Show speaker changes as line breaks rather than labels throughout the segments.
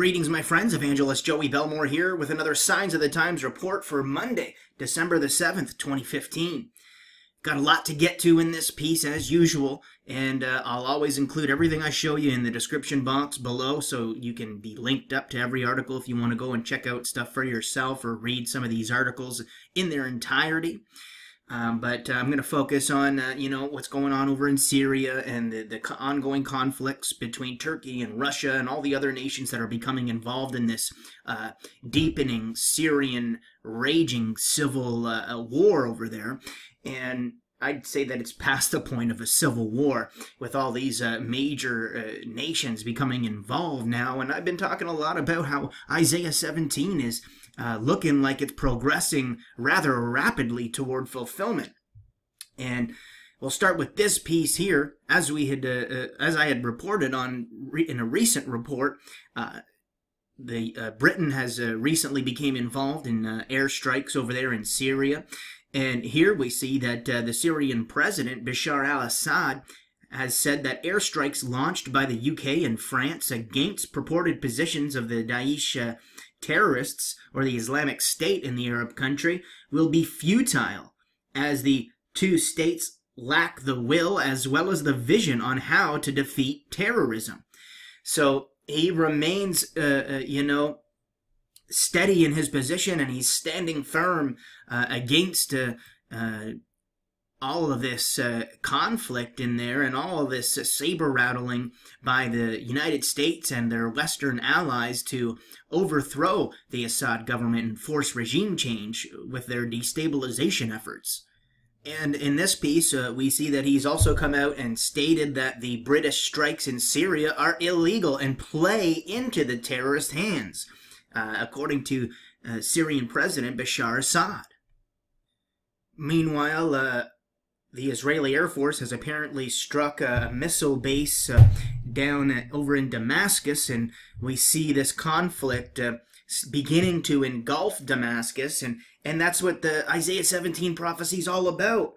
Greetings, my friends. Evangelist Joey Bellmore here with another Signs of the Times report for Monday, December the 7th, 2015. Got a lot to get to in this piece, as usual, and I'll always include everything I show you in the description box below, so you can be linked up to every article if you want to go and check out stuff for yourself or read some of these articles in their entirety. But I'm going to focus on, what's going on over in Syria and the ongoing conflicts between Turkey and Russia and all the other nations that are becoming involved in this deepening Syrian raging civil war over there. And I'd say that it's past the point of a civil war with all these major nations becoming involved now. And I've been talking a lot about how Isaiah 17 is looking like it's progressing rather rapidly toward fulfillment. And we'll start with this piece here. As we had, as I had reported on in a recent report, Britain has recently became involved in airstrikes over there in Syria. And here we see that the Syrian president, Bashar al-Assad, has said that airstrikes launched by the UK and France against purported positions of the Daesh terrorists or the Islamic State in the Arab country will be futile, as the two states lack the will as well as the vision on how to defeat terrorism. So he remains, steady in his position, and he's standing firm against all of this conflict in there and all of this saber rattling by the United States and their Western allies to overthrow the Assad government and force regime change with their destabilization efforts. And in this piece, we see that he's also come out and stated that the British strikes in Syria are illegal and play into the terrorist hands, according to Syrian President Bashar Assad. Meanwhile, the Israeli Air Force has apparently struck a missile base down over in Damascus, and we see this conflict beginning to engulf Damascus, and that's what the Isaiah 17 prophecy is all about.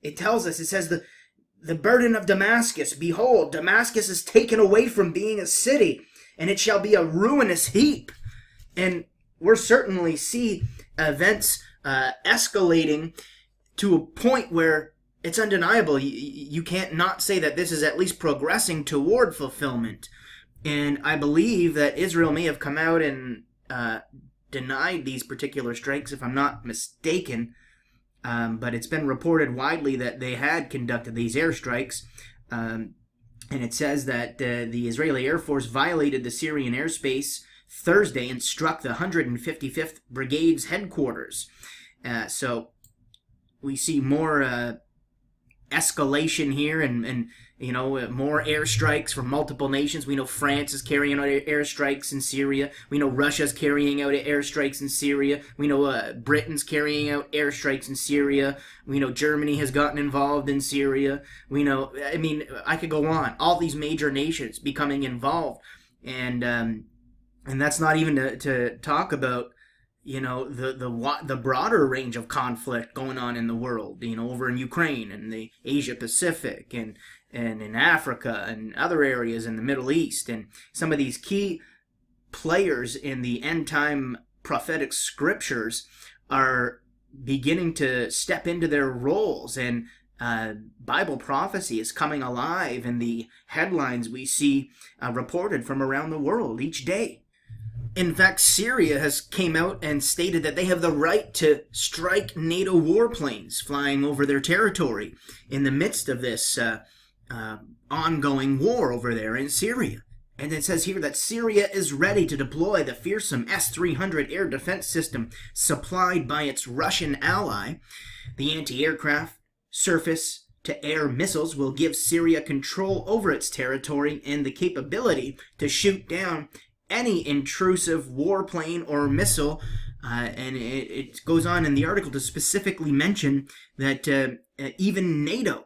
It tells us, it says, the burden of Damascus, behold, Damascus is taken away from being a city, and it shall be a ruinous heap. And we're certainly see events escalating to a point where it's undeniable. You can't not say that this is at least progressing toward fulfillment. And I believe that Israel may have come out and denied these particular strikes, if I'm not mistaken. But it's been reported widely that they had conducted these airstrikes. And it says that the Israeli Air Force violated the Syrian airspace Thursday and struck the 155th Brigade's headquarters. So we see more escalation here and more airstrikes from multiple nations. We know France is carrying out airstrikes in Syria. We know Russia's carrying out airstrikes in Syria. We know Britain's carrying out airstrikes in Syria. We know Germany has gotten involved in Syria. We know, I could go on. All these major nations becoming involved. And that's not even to talk about, the broader range of conflict going on in the world, over in Ukraine and the Asia Pacific and in Africa and other areas in the Middle East. And some of these key players in the end time prophetic scriptures are beginning to step into their roles, and Bible prophecy is coming alive in the headlines we see reported from around the world each day. In fact, Syria has came out and stated that they have the right to strike NATO warplanes flying over their territory in the midst of this ongoing war over there in Syria. And it says here that Syria is ready to deploy the fearsome S-300 air defense system supplied by its Russian ally. The anti-aircraft, surface-to-air missiles will give Syria control over its territory and the capability to shoot down any intrusive warplane or missile, and it goes on in the article to specifically mention that even NATO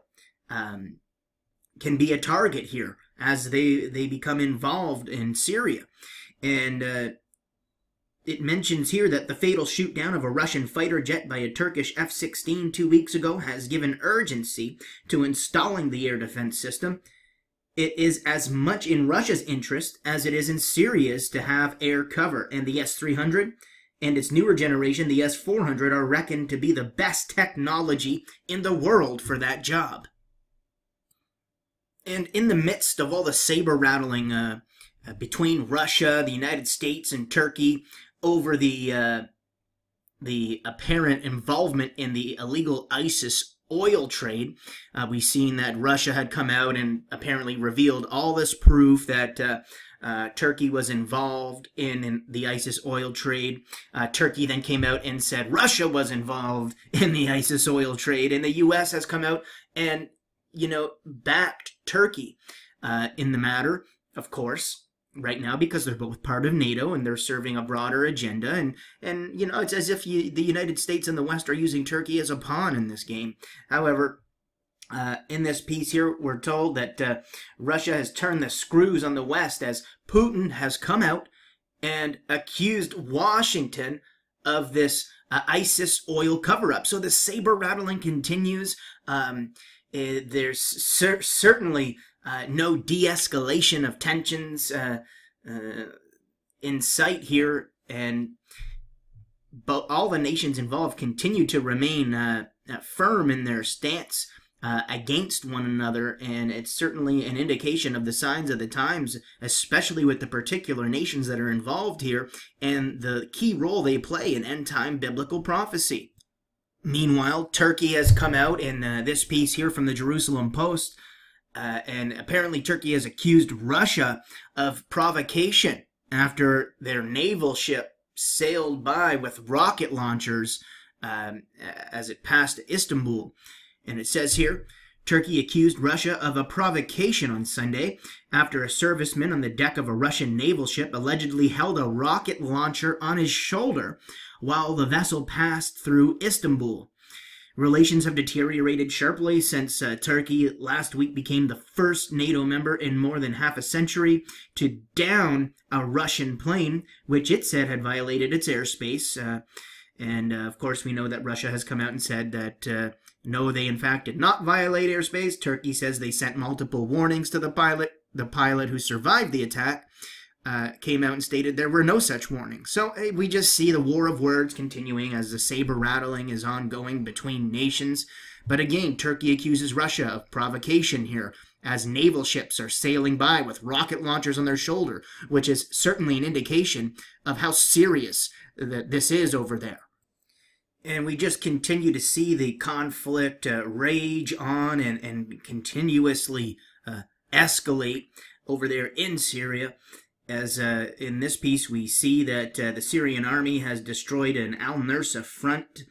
can be a target here as they become involved in Syria. And it mentions here that the fatal shoot-down of a Russian fighter jet by a Turkish F-16 2 weeks ago has given urgency to installing the air defense system. it is as much in Russia's interest as it is in Syria's to have air cover, and the S-300 and its newer generation, the S-400, are reckoned to be the best technology in the world for that job. And in the midst of all the saber-rattling between Russia, the United States, and Turkey over the apparent involvement in the illegal ISIS oil trade, we've seen that Russia had come out and apparently revealed all this proof that Turkey was involved in the ISIS oil trade. Turkey then came out and said Russia was involved in the ISIS oil trade, and the U.S. has come out and, backed Turkey in the matter, of course, right now, because they're both part of NATO and they're serving a broader agenda. And it's as if the United States and the West are using Turkey as a pawn in this game. However, in this piece here, we're told that Russia has turned the screws on the West as Putin has come out and accused Washington of this ISIS oil cover-up. So the saber-rattling continues. There's certainly no de-escalation of tensions in sight here, and all the nations involved continue to remain firm in their stance against one another, and it's certainly an indication of the signs of the times, especially with the particular nations that are involved here and the key role they play in end-time biblical prophecy. Meanwhile, Turkey has come out in this piece here from the Jerusalem Post, and apparently Turkey has accused Russia of provocation after their naval ship sailed by with rocket launchers as it passed Istanbul. And it says here, Turkey accused Russia of a provocation on Sunday after a serviceman on the deck of a Russian naval ship allegedly held a rocket launcher on his shoulder while the vessel passed through Istanbul. Relations have deteriorated sharply since Turkey last week became the first NATO member in more than half a century to down a Russian plane, which it said had violated its airspace. And of course, we know that Russia has come out and said that no, they in fact did not violate airspace. Turkey says they sent multiple warnings to the pilot. The pilot who survived the attack came out and stated there were no such warnings. So we just see the war of words continuing as the saber rattling is ongoing between nations. But again, Turkey accuses Russia of provocation here as naval ships are sailing by with rocket launchers on their shoulder, which is certainly an indication of how serious this is over there. And we just continue to see the conflict rage on and continuously escalate over there in Syria. As in this piece, we see that the Syrian army has destroyed an al-Nusra front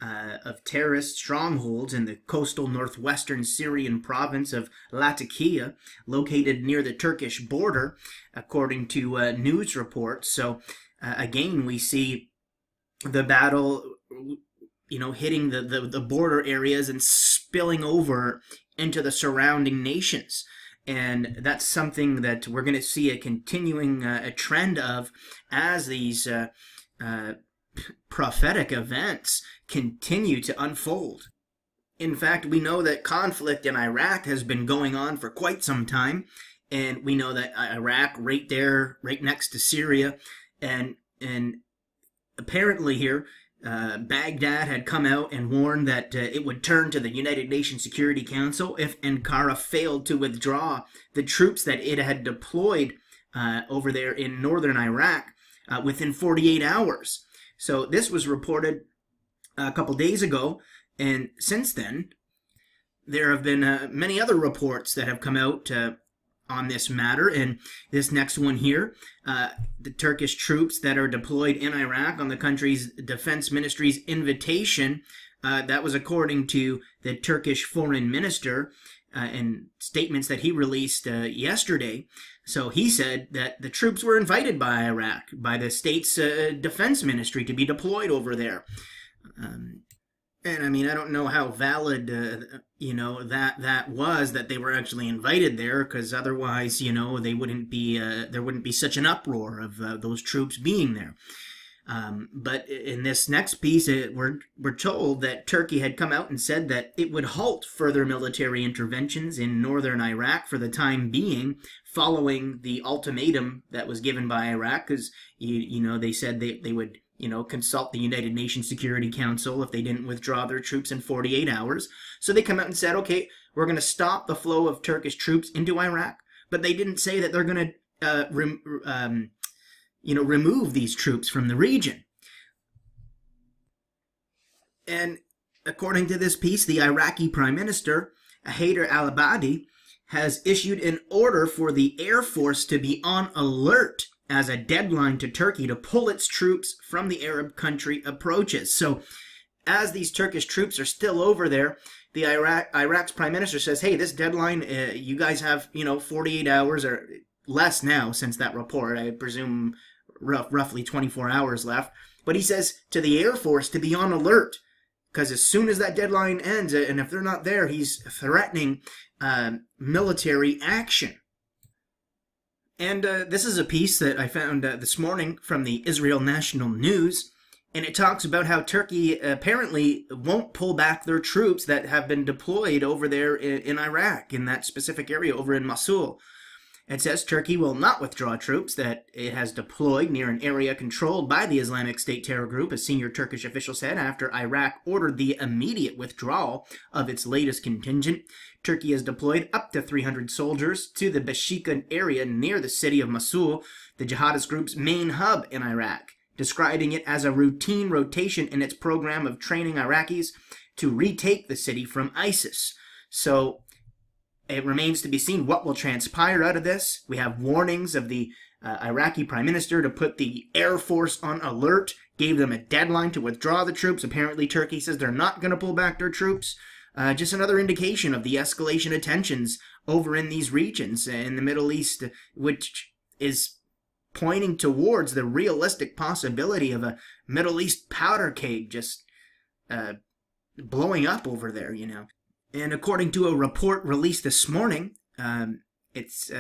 of terrorist strongholds in the coastal northwestern Syrian province of Latakia, located near the Turkish border, according to news reports. So again, we see the battle, hitting the border areas and spilling over into the surrounding nations. And that's something that we're going to see a continuing a trend of as these prophetic events continue to unfold. In fact, we know that conflict in Iraq has been going on for quite some time, and we know that Iraq right there, right next to Syria, and apparently here, Baghdad had come out and warned that it would turn to the United Nations Security Council if Ankara failed to withdraw the troops that it had deployed over there in northern Iraq within 48 hours. So this was reported a couple days ago, and since then, there have been many other reports that have come out on this matter. And this next one here, the Turkish troops that are deployed in Iraq on the country's defense ministry's invitation, that was according to the Turkish foreign minister and statements that he released yesterday. So he said that the troops were invited by Iraq, by the state's defense ministry, to be deployed over there. And I mean, I don't know how valid, that was, that they were actually invited there, because otherwise, they wouldn't be, there wouldn't be such an uproar of those troops being there. But in this next piece, we're told that Turkey had come out and said that it would halt further military interventions in northern Iraq for the time being, following the ultimatum that was given by Iraq, because they said they would consult the United Nations Security Council if they didn't withdraw their troops in 48 hours. So they come out and said, okay, we're going to stop the flow of Turkish troops into Iraq, but they didn't say that they're going to remove these troops from the region. And according to this piece, the Iraqi Prime Minister, Haider al-Abadi, has issued an order for the Air Force to be on alert as a deadline to Turkey to pull its troops from the Arab country approaches. So as these Turkish troops are still over there, the Iraq's Prime Minister says, hey, this deadline, you guys have, 48 hours or less now since that report. I presume roughly 24 hours left. But he says to the Air Force to be on alert, because as soon as that deadline ends, and if they're not there, he's threatening military action. And this is a piece that I found this morning from the Israel National News, and it talks about how Turkey apparently won't pull back their troops that have been deployed over there in Iraq, in that specific area over in Mosul. It says Turkey will not withdraw troops that it has deployed near an area controlled by the Islamic State terror group, a senior Turkish official said, after Iraq ordered the immediate withdrawal of its latest contingent. Turkey has deployed up to 300 soldiers to the Bashika area near the city of Mosul, the jihadist group's main hub in Iraq, describing it as a routine rotation in its program of training Iraqis to retake the city from ISIS. So it remains to be seen what will transpire out of this. We have warnings of the Iraqi Prime Minister to put the Air Force on alert, gave them a deadline to withdraw the troops. Apparently Turkey says they're not going to pull back their troops. Just another indication of the escalation of tensions over in these regions in the Middle East, which is pointing towards the realistic possibility of a Middle East powder keg just blowing up over there, And according to a report released this morning, it's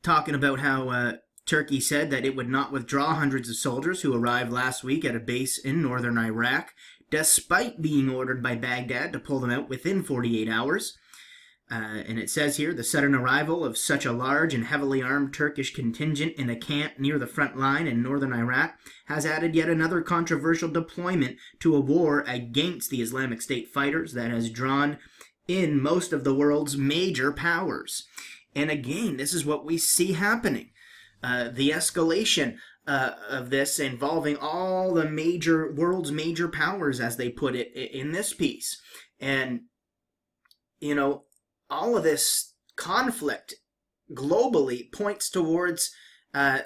talking about how Turkey said that it would not withdraw hundreds of soldiers who arrived last week at a base in northern Iraq, despite being ordered by Baghdad to pull them out within 48 hours. And it says here, the sudden arrival of such a large and heavily armed Turkish contingent in a camp near the front line in northern Iraq has added yet another controversial deployment to a war against the Islamic State fighters that has drawn in most of the world's major powers. And again, this is what we see happening. The escalation of this involving all the world's major powers, as they put it in this piece. And, all of this conflict globally points towards, a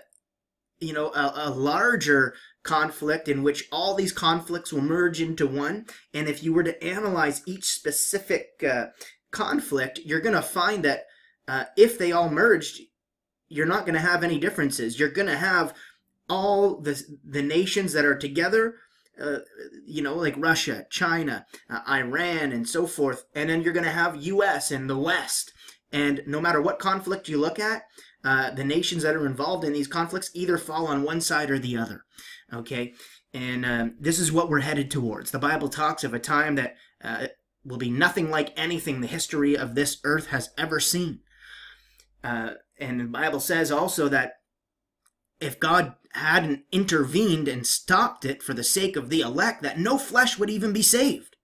larger conflict in which all these conflicts will merge into one. And if you were to analyze each specific conflict, you're going to find that if they all merged, you're not going to have any differences. You're going to have all the nations that are together, like Russia, China, Iran, and so forth. And then you're going to have U.S. and the West. And no matter what conflict you look at, the nations that are involved in these conflicts either fall on one side or the other. Okay? And this is what we're headed towards. The Bible talks of a time that will be nothing like anything the history of this earth has ever seen. And the Bible says also that if God hadn't intervened and stopped it for the sake of the elect, that no flesh would even be saved.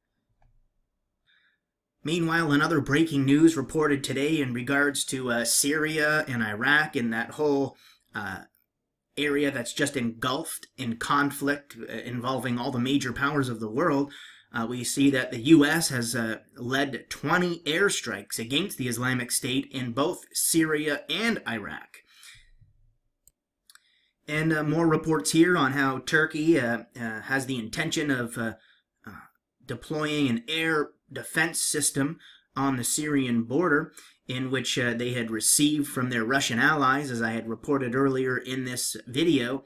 Meanwhile, another breaking news reported today in regards to Syria and Iraq and that whole area that's just engulfed in conflict involving all the major powers of the world. We see that the U.S. has led 20 airstrikes against the Islamic State in both Syria and Iraq. And more reports here on how Turkey has the intention of deploying an air defense system on the Syrian border, in which they had received from their Russian allies, as I had reported earlier in this video.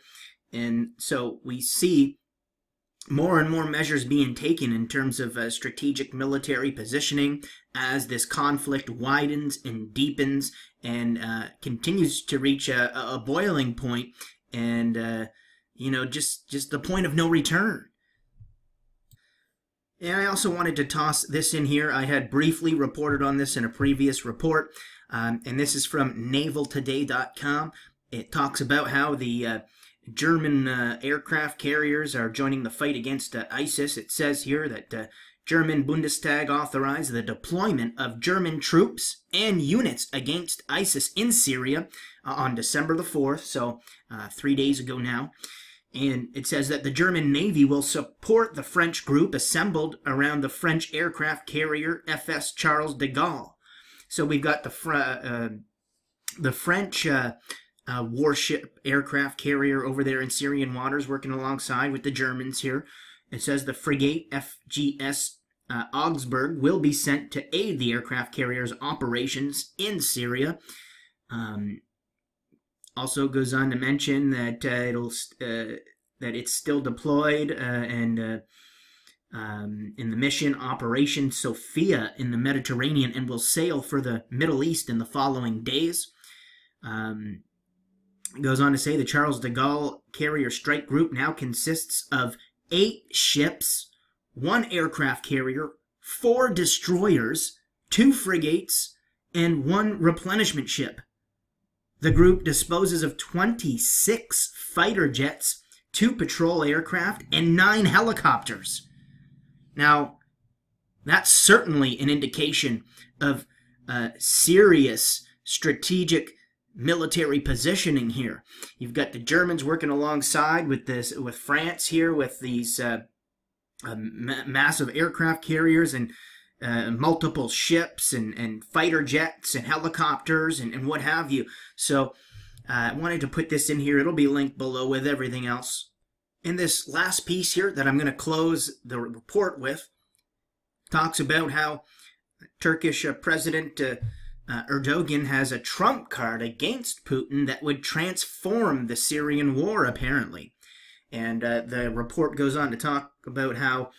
And so we see more and more measures being taken in terms of strategic military positioning as this conflict widens and deepens and continues to reach a boiling point. And just the point of no return. And I also wanted to toss this in here. I had briefly reported on this in a previous report, and this is from navaltoday.com. It talks about how the German aircraft carriers are joining the fight against ISIS. It says here that German Bundestag authorized the deployment of German troops and units against ISIS in Syria on December the 4th, so 3 days ago now. And it says that the German Navy will support the French group assembled around the French aircraft carrier FS Charles de Gaulle. So we've got the French warship aircraft carrier over there in Syrian waters working alongside with the Germans here. It says the frigate FGS Augsburg will be sent to aid the aircraft carrier's operations in Syria. Also goes on to mention that that it's still deployed and in the mission Operation Sophia in the Mediterranean, and will sail for the Middle East in the following days. Goes on to say the Charles de Gaulle carrier strike group now consists of 8 ships, 1 aircraft carrier, 4 destroyers, 2 frigates, and 1 replenishment ship. The group disposes of 26 fighter jets, 2 patrol aircraft, and 9 helicopters. Now, that's certainly an indication of serious strategic military positioning here. You've got the Germans working alongside with France here with these massive aircraft carriers and multiple ships and fighter jets and helicopters and what have you. So I wanted to put this in here. It'll be linked below with everything else. In this last piece here that I'm going to close the report with, talks about how Turkish President Erdogan has a trump card against Putin that would transform the Syrian war, apparently. And the report goes on to talk about how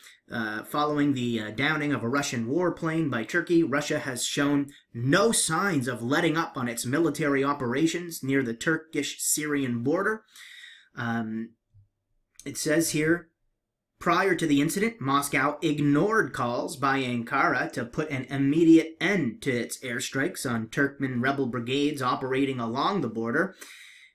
following the downing of a Russian warplane by Turkey, Russia has shown no signs of letting up on its military operations near the Turkish-Syrian border. It says here, prior to the incident, Moscow ignored calls by Ankara to put an immediate end to its airstrikes on Turkmen rebel brigades operating along the border.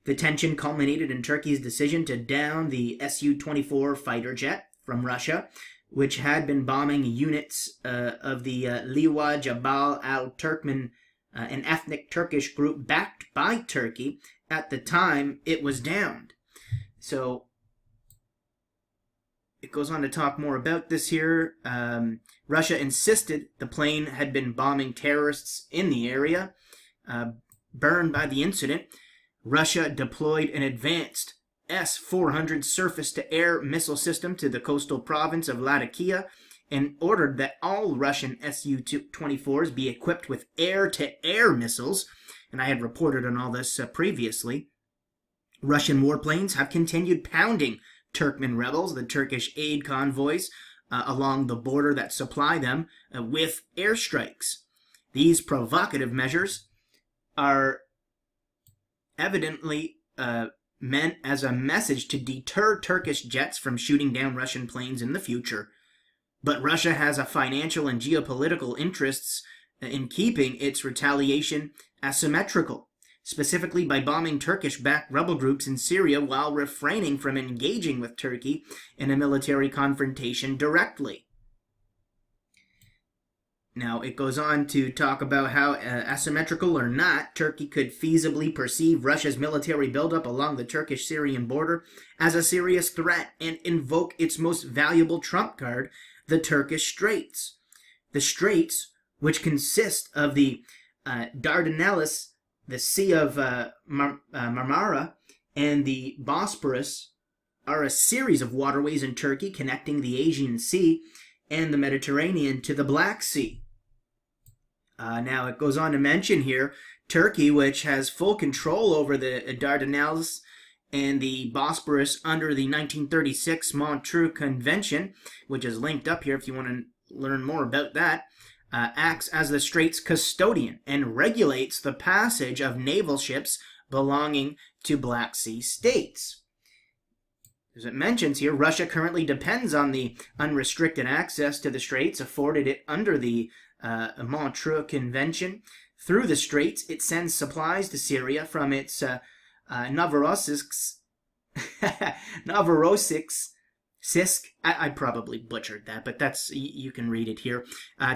The tension culminated in Turkey's decision to down the Su-24 fighter jet from Russia, which had been bombing units of the Liwa Jabal al-Turkmen, an ethnic Turkish group backed by Turkey at the time it was downed. So it goes on to talk more about this here. Russia insisted the plane had been bombing terrorists in the area. Burned by the incident, Russia deployed an advanced S-400 surface-to-air missile system to the coastal province of Latakia and ordered that all Russian Su-24s be equipped with air-to-air missiles. And I had reported on all this previously. Russian warplanes have continued pounding Turkmen rebels, the Turkish aid convoys along the border that supply them with airstrikes. These provocative measures are evidently meant as a message to deter Turkish jets from shooting down Russian planes in the future. But Russia has a financial and geopolitical interests in keeping its retaliation asymmetrical, specifically by bombing Turkish-backed rebel groups in Syria while refraining from engaging with Turkey in a military confrontation directly. Now, it goes on to talk about how, asymmetrical or not, Turkey could feasibly perceive Russia's military buildup along the Turkish-Syrian border as a serious threat and invoke its most valuable trump card, the Turkish Straits. The Straits, which consist of the Dardanelles, the Sea of Marmara, and the Bosporus, are a series of waterways in Turkey connecting the Aegean Sea and the Mediterranean to the Black Sea. Now, it goes on to mention here, Turkey, which has full control over the Dardanelles and the Bosporus under the 1936 Montreux Convention, which is linked up here if you want to learn more about that, acts as the Straits' custodian and regulates the passage of naval ships belonging to Black Sea states. as it mentions here, Russia currently depends on the unrestricted access to the straits afforded it under the Montreux Convention. Through the straits, it sends supplies to Syria from its Novorossiysk. I probably butchered that, but that's, you can read it here,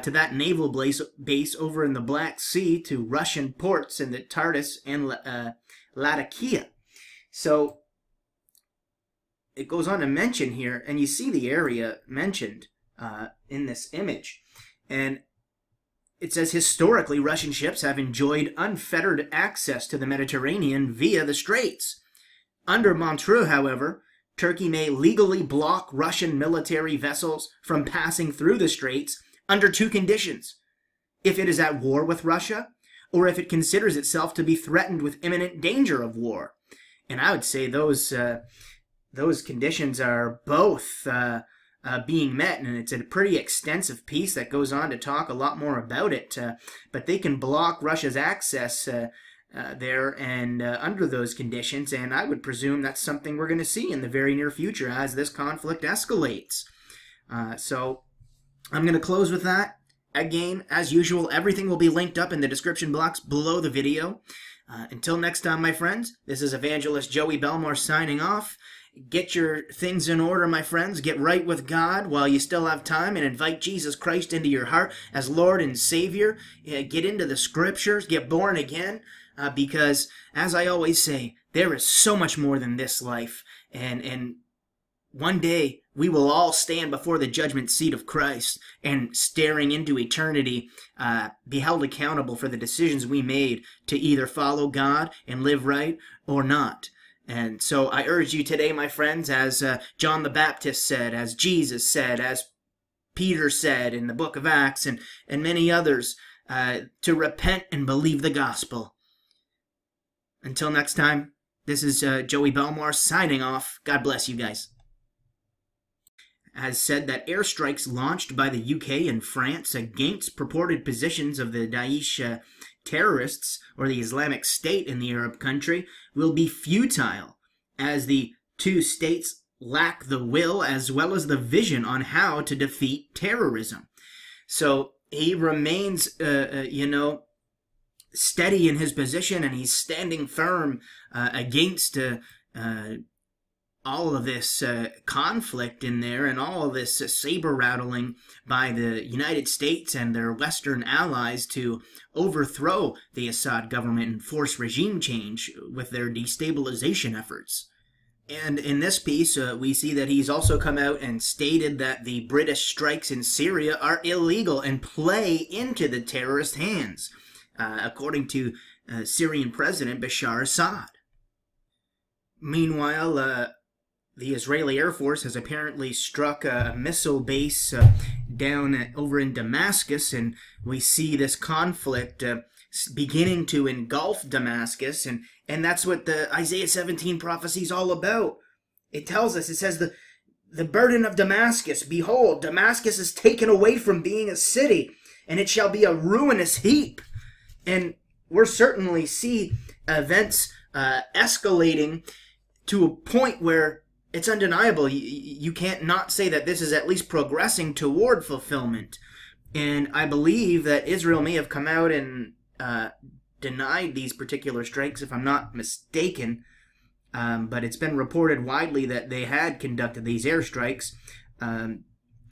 to that naval base over in the Black Sea, to Russian ports in the Tartus and Latakia. So it goes on to mention here, and you see the area mentioned in this image, and it says, historically, Russian ships have enjoyed unfettered access to the Mediterranean via the straits. Under Montreux, however, Turkey may legally block Russian military vessels from passing through the straits under two conditions: if it is at war with Russia, or if it considers itself to be threatened with imminent danger of war. And I would say those conditions are both being met, and it's a pretty extensive piece that goes on to talk a lot more about it. But they can block Russia's access there and under those conditions, and I would presume that's something we're going to see in the very near future as this conflict escalates. So I'm going to close with that. Again, as usual, everything will be linked up in the description box below the video. Until next time, my friends, this is Evangelist Joey Bellmore signing off. Get your things in order, my friends. Get right with God while you still have time, and invite Jesus Christ into your heart as Lord and Savior. Get into the Scriptures. Get born again. Because, as I always say, there is so much more than this life. And one day, we will all stand before the judgment seat of Christ and, staring into eternity, be held accountable for the decisions we made to either follow God and live right or not. And so I urge you today, my friends, as John the Baptist said, as Jesus said, as Peter said in the book of Acts, and many others, to repent and believe the gospel. Until next time, this is Joey Bellmore signing off. God bless you guys. Has said that airstrikes launched by the UK and France against purported positions of the Daesh terrorists, or the Islamic State in the Arab country, will be futile, as the two states lack the will as well as the vision on how to defeat terrorism. So he remains, steady in his position, and he's standing firm against all of this conflict in there, and all of this saber rattling by the United States and their Western allies to overthrow the Assad government and force regime change with their destabilization efforts. And in this piece, we see that he's also come out and stated that the British strikes in Syria are illegal and play into the terrorist hands, according to Syrian President Bashar Assad. Meanwhile, the Israeli Air Force has apparently struck a missile base down over in Damascus, and we see this conflict beginning to engulf Damascus, and that's what the Isaiah 17 prophecy is all about. It tells us, it says, the burden of Damascus, behold, Damascus is taken away from being a city, and it shall be a ruinous heap. And we're certainly see events escalating to a point where it's undeniable. You can't not say that this is at least progressing toward fulfillment. And I believe that Israel may have come out and denied these particular strikes, if I'm not mistaken. But it's been reported widely that they had conducted these airstrikes. And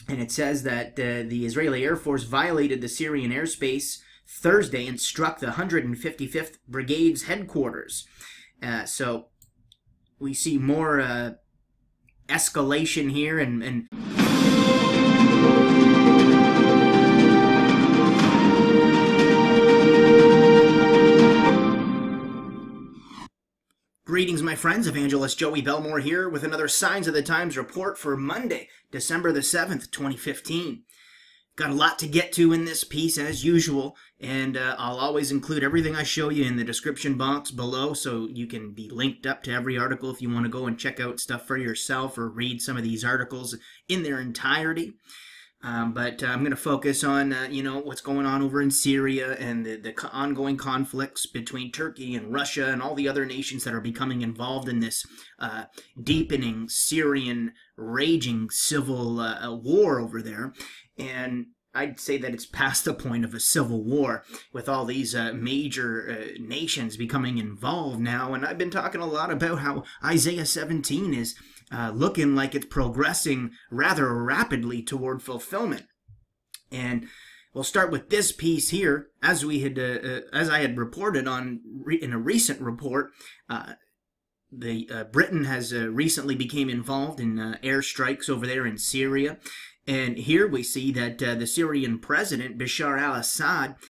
it says that the Israeli Air Force violated the Syrian airspace Thursday and struck the 155th Brigade's headquarters. So we see more escalation here, and greetings, my friends. Evangelist Joey Bellmore here with another Signs of the Times report for Monday, December the 7th, 2015. Got a lot to get to in this piece, as usual, and I'll always include everything I show you in the description box below, so you can be linked up to every article if you want to go and check out stuff for yourself or read some of these articles in their entirety. But I'm going to focus on, what's going on over in Syria and the ongoing conflicts between Turkey and Russia and all the other nations that are becoming involved in this deepening Syrian raging civil war over there. And I'd say that it's past the point of a civil war with all these major nations becoming involved now. And I've been talking a lot about how Isaiah 17 is looking like it's progressing rather rapidly toward fulfillment. And we'll start with this piece here, as I had reported on in a recent report. Britain has recently became involved in airstrikes over there in Syria. And here we see that the Syrian president, Bashar al-Assad,